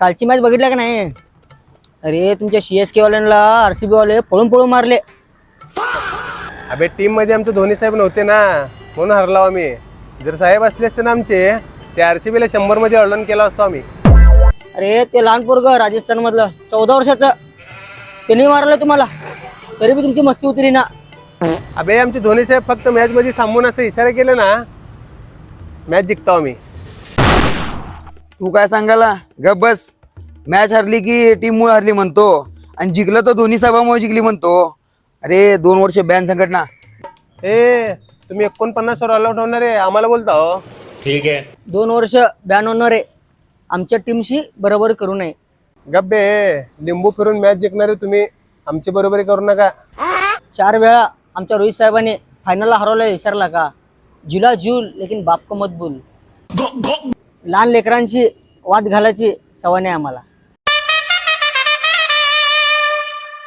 कालची मॅच बघितल्या का नाही? अरे तुमच्या CSK वाल्यांना RCB वाले पळून पळून मारले. अबे टीम मध्ये आमचे धोनी साहेब नव्हते ना, म्हणून हरलो आम्ही. जर साहेब असले असते ना आमचे, ते RCB ला 100 मध्ये ऑलराऊंड केला असतो आम्ही. अरे ते लहान पोरग राजस्थान मधलं 14 वर्षाचं, त्यांनी मारलं तुम्हाला, तरी बी तुमची मस्ती उतरी ना. अबे आमचे धोनी साहेब फक्त मॅच मध्ये थांबून असं इशारा केले ना, मॅच जिंकतो आम्ही. तू काय सांगायला गप बस. मॅच हरली की टीम मुळे हरली म्हणतो, आणि जिंकलं तर धोनी साहेबांमुळे जिंकली म्हणतो. अरे 2 वर्ष बॅन संघटना. ए तुम्ही 49 वर ऑल आउट होणार आहे आम्हाला बोलता हो? ठीक है. 2 वर्ष बॅन होणार आहे. आमच्या टीमशी बरोबर करू नये. गब्बे लिंबू फिरून मॅच जिंकणारे तुम्ही, आमची बरोबरी करू नका. 4 वेळा आमच्या रोहित साहेबांनी फायनलला हरवलं, विसरला का? जुला जूल लेकिन बाप को मत बोल. लहान लेकरांची वाद घालायची सवय नाही आम्हाला.